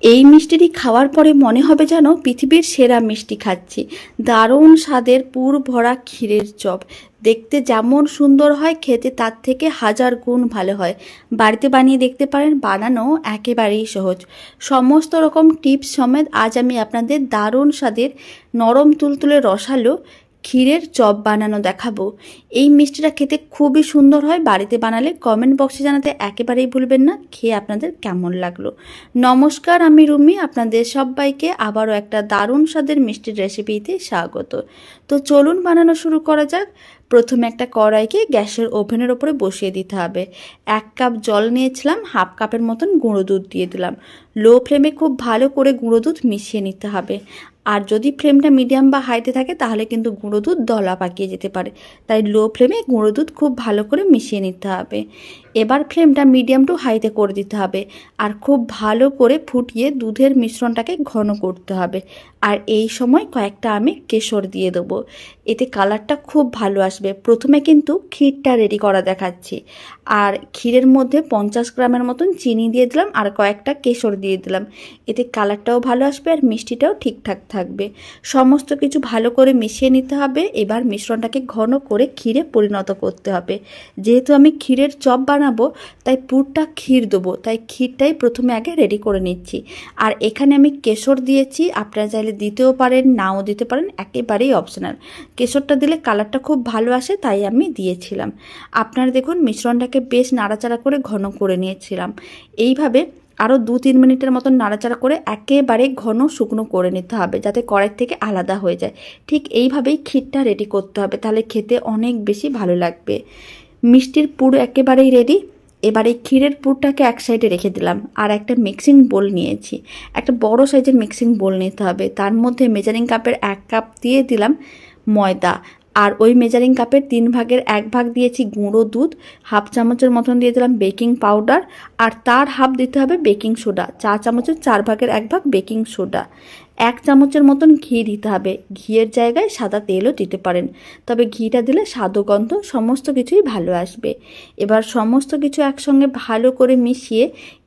এই মিষ্টিটি খাওয়ার পরে মনে হবে যেন পৃথিবীর সেরা মিষ্টি খাচ্ছি। দারুণ স্বাদের পুর ভরা ক্ষীরের চপ, দেখতে যেমন সুন্দর হয় খেতে তার থেকে হাজার গুণ ভালো হয়। বাড়িতে বানিয়ে দেখতে পারেন, বানানো একেবারেই সহজ। সমস্ত রকম টিপস সমেত আজ আমি আপনাদের দারুণ স্বাদের নরম তুলতুলে রসালো ক্ষীরের চপ বানানো দেখাবো। এই মিষ্টিটা খেতে খুবই সুন্দর হয়। বাড়িতে বানালে কমেন্ট বক্সে জানাতে একেবারেই ভুলবেন না খেয়ে আপনাদের কেমন লাগলো। নমস্কার, আমি রুমি, আপনাদের সবাইকে আবারও একটা দারুণ স্বাদের মিষ্টির রেসিপিতে স্বাগত। তো চলুন বানানো শুরু করা যাক। প্রথমে একটা কড়াইকে গ্যাসের ওভেনের ওপরে বসিয়ে দিতে হবে। 1 কাপ জল নিয়েছিলাম, হাফ কাপের মতন গুঁড়ো দুধ দিয়ে দিলাম। লো ফ্লেমে খুব ভালো করে গুঁড়ো দুধ মিশিয়ে নিতে হবে। আর যদি ফ্লেমটা মিডিয়াম বা হাইতে থাকে তাহলে কিন্তু গুঁড়ো দুধ দলা পাকিয়ে যেতে পারে, তাই লো ফ্লেমে গুঁড়ো দুধ খুব ভালো করে মিশিয়ে নিতে হবে। এবার ফ্লেমটা মিডিয়াম টু হাইতে করে দিতে হবে আর খুব ভালো করে ফুটিয়ে দুধের মিশ্রণটাকে ঘন করতে হবে। আর এই সময় কয়েকটা আমি কেশর দিয়ে দেবো, এতে কালারটা খুব ভালো আসবে। প্রথমে কিন্তু ক্ষীরটা রেডি করা দেখাচ্ছি। আর ক্ষীরের মধ্যে 50 গ্রামের মতন চিনি দিয়ে দিলাম আর কয়েকটা কেশর দিয়ে দিলাম, এতে কালারটাও ভালো আসবে আর মিষ্টিটাও ঠিকঠাক থাকবে। সমস্ত কিছু ভালো করে মিশিয়ে নিতে হবে। এবার মিশ্রণটাকে ঘন করে ক্ষীরে পরিণত করতে হবে। যেহেতু আমি ক্ষীরের চপ বানাবো তাই পুরটা ক্ষীর দেবো, তাই ক্ষীরটাই প্রথমে আগে রেডি করে নিচ্ছি। আর এখানে আমি কেশর দিয়েছি, আপনারা চাইলে দিতেও পারেন, নাও দিতে পারেন, একেবারেই অপশনাল। কেশরটা দিলে কালারটা খুব ভালো আসে, তাই আমি দিয়েছিলাম। আপনারা দেখুন মিশ্রণটাকে বেশ নাড়াচাড়া করে ঘন করে নিয়েছিলাম। এইভাবে আরও 2-3 মিনিটের মতন নাড়াচাড়া করে একেবারে ঘন শুকনো করে নিতে হবে, যাতে কড়াই থেকে আলাদা হয়ে যায়। ঠিক এইভাবেই ক্ষীরটা রেডি করতে হবে, তাহলে খেতে অনেক বেশি ভালো লাগবে। মিষ্টির পুর একেবারেই রেডি। এবার এই ক্ষীরের পুরটাকে এক সাইডে রেখে দিলাম আর একটা মিক্সিং বোল নিয়েছি। একটা বড় সাইজের মিক্সিং বোল নিতে হবে। তার মধ্যে মেজারিং কাপের 1 কাপ দিয়ে দিলাম ময়দা, আর ওই মেজারিং কাপের 3 ভাগের 1 ভাগ দিয়েছি গুঁড়ো দুধ, হাফ চামচের মতন দিয়ে দিলাম বেকিং পাউডার, আর তার হাফ দিতে হবে বেকিং সোডা। 4 চামচের 4 ভাগের 1 ভাগ বেকিং সোডা। 1 চামচের মতন ঘি দিতে হবে। ঘিয়ের জায়গায় সাদা তেলও দিতে পারেন, তবে ঘিটা দিলে স্বাদ ও গন্ধ সমস্ত কিছুই ভালো আসবে। এবার সমস্ত কিছু একসঙ্গে ভালো করে মিশিয়ে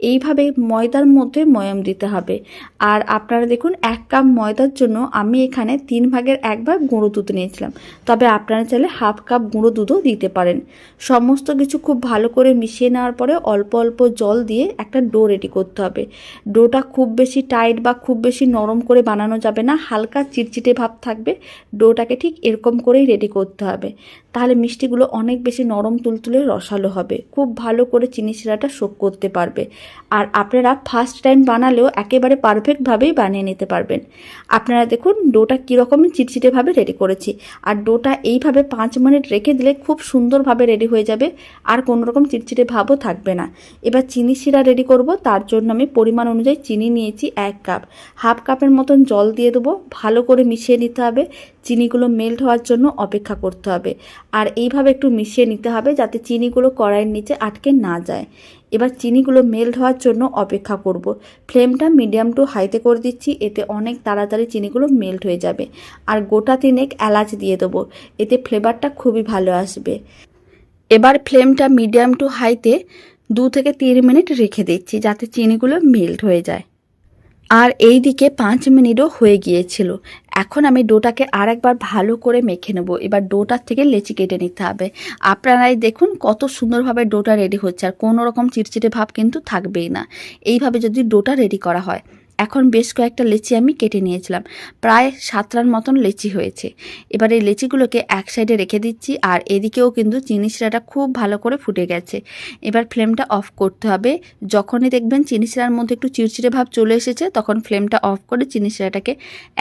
এইভাবে ময়দার মধ্যে ময়াম দিতে হবে। আর আপনারা দেখুন 1 কাপ ময়দার জন্য আমি এখানে 3 ভাগের 1 ভাগ গুঁড়ো দুধ নিয়েছিলাম, তবে আপনারা চাইলে হাফ কাপ গুঁড়ো দুধও দিতে পারেন। সমস্ত কিছু খুব ভালো করে মিশিয়ে নেওয়ার পরে অল্প অল্প জল দিয়ে একটা ডো রেডি করতে হবে। ডোটা খুব বেশি টাইট বা খুব বেশি নরম করে বানানো যাবে না, হালকা চিটচিটে ভাব থাকবে। ডোটাকে ঠিক এরকম করেই রেডি করতে হবে, তাহলে মিষ্টিগুলো অনেক বেশি নরম তুলতুলে রসালো হবে। খুব ভালো করে চিনি শিরাটা শোক করতে পারবে। আর আপনারা ফার্স্ট টাইম বানালেও একেবারে পারফেক্টভাবেই বানিয়ে নিতে পারবেন। আপনারা দেখুন ডোটা কীরকমই চিটচিটেভাবে রেডি করেছি। আর ডোটা এইভাবে 5 মিনিট রেখে দিলে খুব সুন্দরভাবে রেডি হয়ে যাবে, আর কোনো রকম চিটচিটে ভাবও থাকবে না। এবার চিনি শিরা রেডি করব, তার জন্য আমি পরিমাণ অনুযায়ী চিনি নিয়েছি 1 কাপ। হাফ কাপের মতন জল দিয়ে দেবো, ভালো করে মিশিয়ে নিতে হবে। চিনিগুলো মেল্ট হওয়ার জন্য অপেক্ষা করতে হবে। আর এইভাবে একটু মিশিয়ে নিতে হবে যাতে চিনিগুলো কড়াইয়ের নিচে আটকে না যায়। এবার চিনিগুলো মেল্ট হওয়ার জন্য অপেক্ষা করব। ফ্লেমটা মিডিয়াম টু হাইতে করে দিচ্ছি, এতে অনেক তাড়াতাড়ি চিনিগুলো মেল্ট হয়ে যাবে। আর গোটা 3 এলাচ দিয়ে দেবো, এতে ফ্লেভারটা খুবই ভালো আসবে। এবার ফ্লেমটা মিডিয়াম টু হাইতে 2 থেকে 3 মিনিট রেখে দিচ্ছি যাতে চিনিগুলো মেল্ট হয়ে যায়। আর এই দিকে 5 মিনিটও হয়ে গিয়েছিল। এখন আমি ডোটাকে আর একবার ভালো করে মেখে নেব। এবার ডোটার থেকে লেচি কেটে নিতে হবে। আপনারাই দেখুন কত সুন্দরভাবে ডোটা রেডি হচ্ছে, আর কোনো রকম চিটচিটে ভাব কিন্তু থাকবেই না এইভাবে যদি ডোটা রেডি করা হয়। এখন বেশ কয়েকটা লেচি আমি কেটে নিয়েছিলাম, প্রায় 7টার মতন লেচি হয়েছে। এবার এই লেচিগুলোকে এক সাইডে রেখে দিচ্ছি। আর এদিকেও কিন্তু চিনি শিরাটা খুব ভালো করে ফুটে গেছে। এবার ফ্লেমটা অফ করতে হবে। যখনই দেখবেন চিনি শিরার মধ্যে একটু চিড়চিড়ে ভাব চলে এসেছে, তখন ফ্লেমটা অফ করে চিনি শিরাটাকে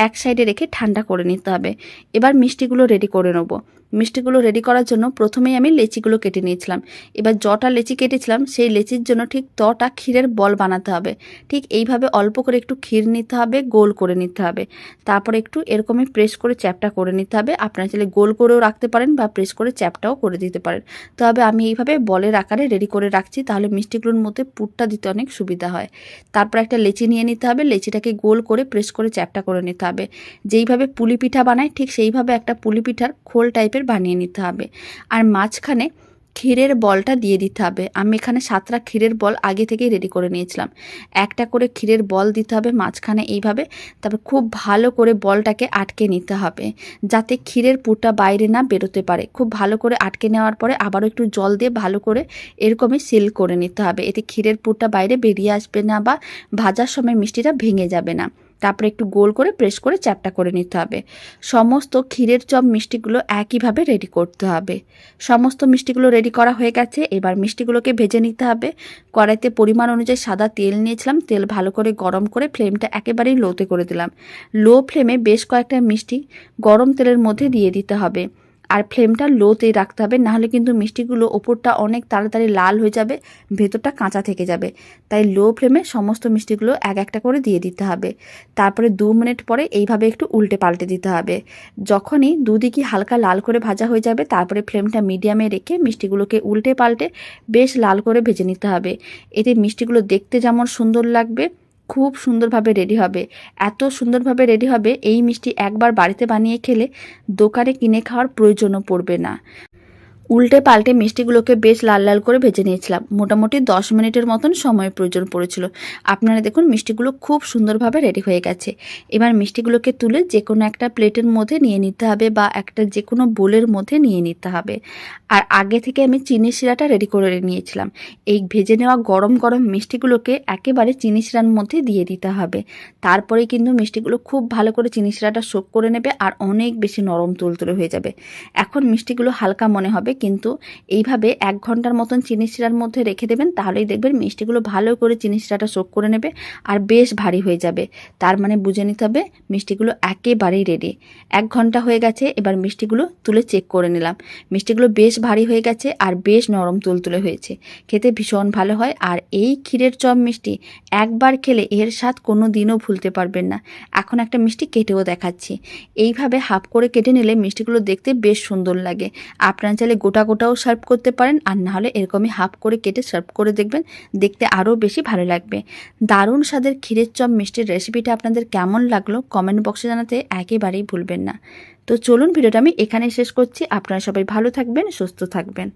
এক সাইডে রেখে ঠান্ডা করে নিতে হবে। এবার মিষ্টিগুলো রেডি করে নেব। মিষ্টিগুলো রেডি করার জন্য প্রথমেই আমি লেচিগুলো কেটে নিয়েছিলাম। এবার যটা লেচি কেটেছিলাম সেই লেচির জন্য ঠিক তটা ক্ষীরের বল বানাতে হবে। ঠিক এইভাবে অল্প করে একটু ক্ষীর নিতে হবে, গোল করে নিতে হবে। তারপরে একটু এরকমই প্রেস করে চ্যাপটা করে নিতে হবে। আপনারা চাইলে গোল করেও রাখতে পারেন বা প্রেস করে চ্যাপটাও করে দিতে পারেন। তবে আমি এইভাবে বলের আকারে রেডি করে রাখছি, তাহলে মিষ্টিগুলোর মধ্যে পুরটা দিতে অনেক সুবিধা হয়। তারপর একটা লেচি নিয়ে নিতে হবে, লেচিটাকে গোল করে প্রেস করে চ্যাপটা করে নিতে হবে। যেইভাবে পুলি পিঠা বানায় ঠিক সেইভাবে একটা পুলি পিঠার খোল টাইপের বানিয়ে নিতে হবে। আর মাঝখানে ক্ষীরের বলটা দিয়ে দিতে হবে। আমি এখানে 7টা ক্ষীরের বল আগে থেকেই রেডি করে নিয়েছিলাম। একটা করে ক্ষীরের বল দিতে হবে মাঝখানে এইভাবে, তারপর খুব ভালো করে বলটাকে আটকে নিতে হবে যাতে ক্ষীরের পুরটা বাইরে না বেরোতে পারে। খুব ভালো করে আটকে নেওয়ার পরে আবারও একটু জল দিয়ে ভালো করে এরকমই সিল করে নিতে হবে, এতে ক্ষীরের পুরটা বাইরে বেরিয়ে আসবে না বা ভাজার সময় মিষ্টিটা ভেঙে যাবে না। তারপরে একটু গোল করে প্রেস করে চ্যাপটা করে নিতে হবে। সমস্ত ক্ষীরের চপ মিষ্টিগুলো একইভাবে রেডি করতে হবে। সমস্ত মিষ্টিগুলো রেডি করা হয়ে গেছে। এবার মিষ্টিগুলোকে ভেজে নিতে হবে। কড়াইতে পরিমাণ অনুযায়ী সাদা তেল নিয়েছিলাম। তেল ভালো করে গরম করে ফ্লেমটা একেবারেই লোতে করে দিলাম। লো ফ্লেমে বেশ কয়েকটা মিষ্টি গরম তেলের মধ্যে দিয়ে দিতে হবে, আর ফ্লেমটা লোতেই রাখতে হবে, নাহলে কিন্তু মিষ্টিগুলো ওপরটা অনেক তাড়াতাড়ি লাল হয়ে যাবে, ভেতরটা কাঁচা থেকে যাবে। তাই লো ফ্লেমে সমস্ত মিষ্টিগুলো এক একটা করে দিয়ে দিতে হবে। তারপরে 2 মিনিট পরে এইভাবে একটু উল্টে পাল্টে দিতে হবে। যখনই দুদিকই হালকা লাল করে ভাজা হয়ে যাবে, তারপরে ফ্লেমটা মিডিয়ামে রেখে মিষ্টিগুলোকে উল্টে পাল্টে বেশ লাল করে ভেজে নিতে হবে। এতে মিষ্টিগুলো দেখতে যেমন সুন্দর লাগবে, খুব সুন্দরভাবে রেডি হবে। এত সুন্দরভাবে রেডি হবে, এই মিষ্টি একবার বাড়িতে বানিয়ে খেলে দোকানে কিনে খাওয়ার প্রয়োজনও পড়বে না। উল্টে পাল্টে মিষ্টিগুলোকে বেশ লাল লাল করে ভেজে নিয়েছিলাম। মোটামুটি 10 মিনিটের মতন সময়ের প্রয়োজন পড়েছিল। আপনারা দেখুন মিষ্টিগুলো খুব সুন্দরভাবে রেডি হয়ে গেছে। এবার মিষ্টিগুলোকে তুলে যে কোনো একটা প্লেটের মধ্যে নিয়ে নিতে হবে বা একটা যে কোনো বোলের মধ্যে নিয়ে নিতে হবে। আর আগে থেকে আমি চিনি শিরাটা রেডি করে নিয়েছিলাম। এই ভেজে নেওয়া গরম গরম মিষ্টিগুলোকে একেবারে চিনি শিরার মধ্যে দিয়ে দিতে হবে। তারপরে কিন্তু মিষ্টিগুলো খুব ভালো করে চিনি শিরাটা সোক করে নেবে আর অনেক বেশি নরম তুলতুলে হয়ে যাবে। এখন মিষ্টিগুলো হালকা মনে হবে, কিন্তু এইভাবে 1 ঘন্টার মতন চিনি শিরার মধ্যে রেখে দেবেন, তাহলেই দেখবেন মিষ্টিগুলো ভালো করে চিনি শিরাটা সোক করে নেবে আর বেশ ভারী হয়ে যাবে। তার মানে বুঝে নিতে হবে মিষ্টিগুলো একেবারেই রেডি। 1 ঘন্টা হয়ে গেছে। এবার মিষ্টিগুলো তুলে চেক করে নিলাম। মিষ্টিগুলো বেশ ভারী হয়ে গেছে আর বেশ নরম তুলতুলে হয়েছে। খেতে ভীষণ ভালো হয়। আর এই ক্ষীরের চপ মিষ্টি একবার খেলে এর স্বাদ কোনো দিনও ভুলতে পারবেন না। এখন একটা মিষ্টি কেটেও দেখাচ্ছি। এইভাবে হাফ করে কেটে নিলে মিষ্টিগুলো দেখতে বেশ সুন্দর লাগে। আপনারা চাইলে গোটা গোটাও সার্ভ করতে পারেন, আর না হলে এরকমই হাফ করে কেটে সার্ভ করে দেখবেন, দেখতে আরও বেশি ভালো লাগবে। দারুণ স্বাদের ক্ষীরের চপ মিষ্টির রেসিপিটা আপনাদের কেমন লাগলো কমেন্ট বক্সে জানাতে একেবারেই ভুলবেন না। তো চলুন ভিডিওটা আমি এখানে শেষ করছি। আপনারা সবাই ভালো থাকবেন, সুস্থ থাকবেন।